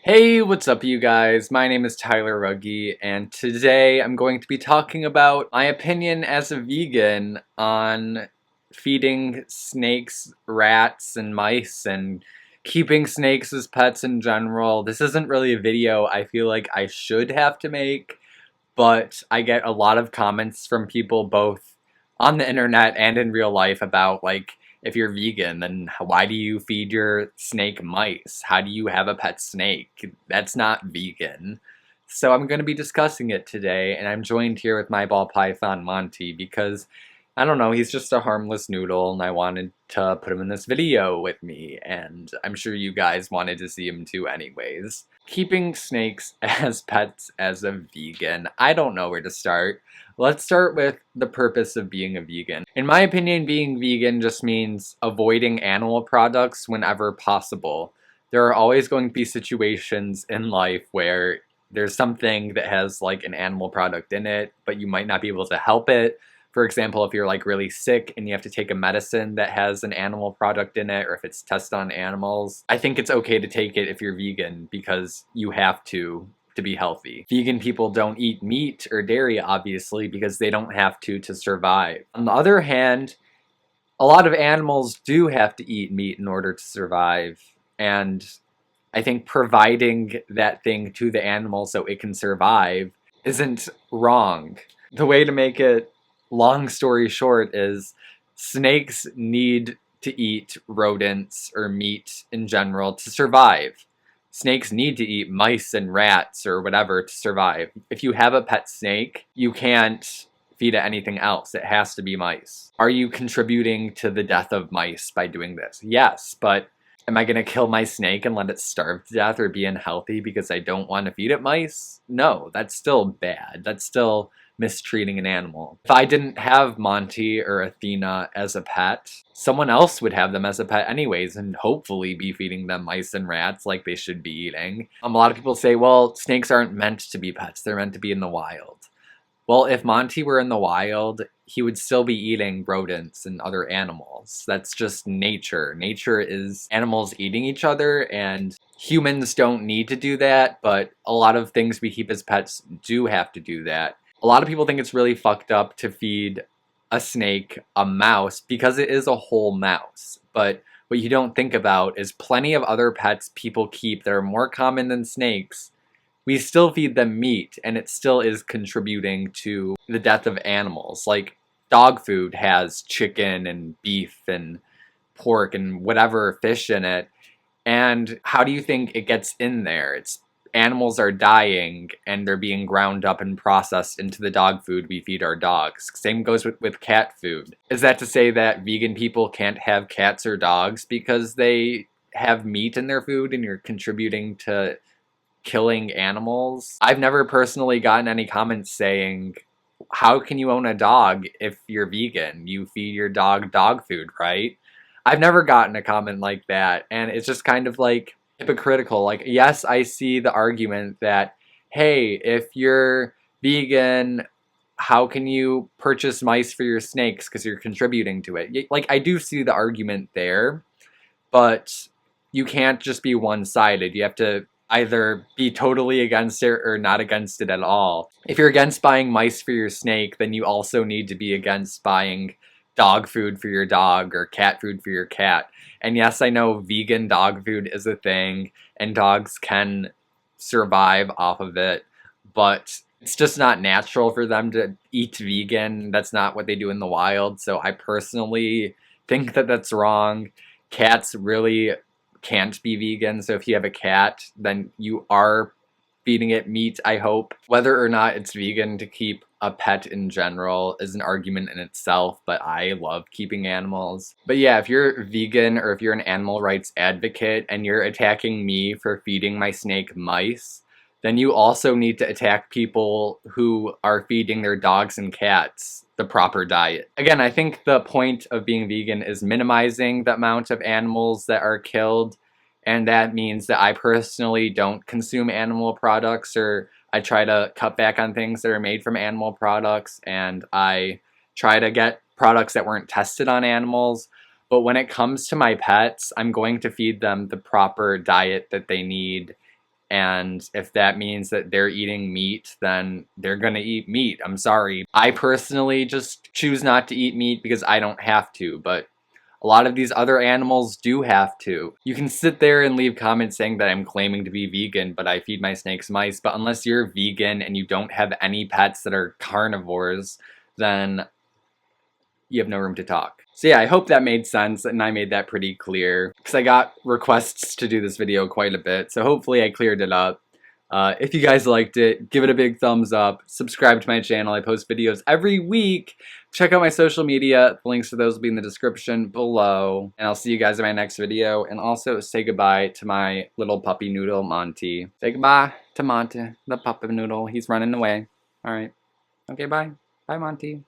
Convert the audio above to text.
Hey, what's up you guys? My name is Tyler Rugge, and today I'm going to be talking about my opinion as a vegan on feeding snakes, rats, and mice, and keeping snakes as pets in general. This isn't really a video I feel like I should have to make, but I get a lot of comments from people both on the internet and in real life about, like, if you're vegan, then why do you feed your snake mice? How do you have a pet snake? That's not vegan. So I'm going to be discussing it today, and I'm joined here with my ball python Monty because, I don't know, he's just a harmless noodle, and I wanted to put him in this video with me, and I'm sure you guys wanted to see him too anyways. Keeping snakes as pets as a vegan, I don't know where to start. Let's start with the purpose of being a vegan. In my opinion, being vegan just means avoiding animal products whenever possible. There are always going to be situations in life where there's something that has like an animal product in it, but you might not be able to help it. For example, if you're like really sick and you have to take a medicine that has an animal product in it, or if it's tested on animals, I think it's okay to take it if you're vegan because you have to be healthy. Vegan people don't eat meat or dairy, obviously, because they don't have to survive. On the other hand, a lot of animals do have to eat meat in order to survive, and I think providing that thing to the animal so it can survive isn't wrong. The way to make it long story short is snakes need to eat rodents or meat in general to survive. Snakes need to eat mice and rats or whatever to survive. If you have a pet snake, you can't feed it anything else. It has to be mice. Are you contributing to the death of mice by doing this? Yes, but am I going to kill my snake and let it starve to death or be unhealthy because I don't want to feed it mice? No, that's still bad. That's still mistreating an animal. If I didn't have Monty or Athena as a pet, someone else would have them as a pet anyways and hopefully be feeding them mice and rats like they should be eating. A lot of people say, well, snakes aren't meant to be pets. They're meant to be in the wild. Well, if Monty were in the wild, he would still be eating rodents and other animals. That's just nature. Nature is animals eating each other, and humans don't need to do that, but a lot of things we keep as pets do have to do that. A lot of people think it's really fucked up to feed a snake a mouse because it is a whole mouse. But what you don't think about is plenty of other pets people keep that are more common than snakes. We still feed them meat, and it still is contributing to the death of animals. Like, dog food has chicken and beef and pork and whatever fish in it. And how do you think it gets in there? Animals are dying and they're being ground up and processed into the dog food we feed our dogs. Same goes with cat food. Is that to say that vegan people can't have cats or dogs because they have meat in their food and you're contributing to killing animals? I've never personally gotten any comments saying, how can you own a dog if you're vegan? You feed your dog dog food, right? I've never gotten a comment like that, and it's just kind of like hypocritical. Like, yes, I see the argument that, hey, if you're vegan, how can you purchase mice for your snakes because you're contributing to it? Like, I do see the argument there, but you can't just be one-sided. You have to either be totally against it or not against it at all. If you're against buying mice for your snake, then you also need to be against buying dog food for your dog or cat food for your cat. And yes, I know vegan dog food is a thing and dogs can survive off of it, but it's just not natural for them to eat vegan. That's not what they do in the wild. So I personally think that that's wrong. Cats really can't be vegan, so if you have a cat, then you are feeding it meat, I hope. Whether or not it's vegan to keep a pet in general is an argument in itself, but I love keeping animals. But yeah, if you're vegan or if you're an animal rights advocate and you're attacking me for feeding my snake mice, then you also need to attack people who are feeding their dogs and cats the proper diet. Again, I think the point of being vegan is minimizing the amount of animals that are killed, and that means that I personally don't consume animal products, or I try to cut back on things that are made from animal products, and I try to get products that weren't tested on animals. But when it comes to my pets, I'm going to feed them the proper diet that they need, And if that means that they're eating meat, then they're gonna eat meat. I'm sorry. I personally just choose not to eat meat because I don't have to, but a lot of these other animals do have to. You can sit there and leave comments saying that I'm claiming to be vegan, but I feed my snakes mice. But unless you're vegan and you don't have any pets that are carnivores, then you have no room to talk. So yeah, I hope that made sense and I made that pretty clear because I got requests to do this video quite a bit, so hopefully I cleared it up. If you guys liked it, give it a big thumbs up, subscribe to my channel, I post videos every week. Check out my social media, the links to those will be in the description below, and I'll see you guys in my next video, and also say goodbye to my little puppy noodle, Monty. Say goodbye to Monty, the puppy noodle, he's running away. Alright, okay, bye. Bye, Monty.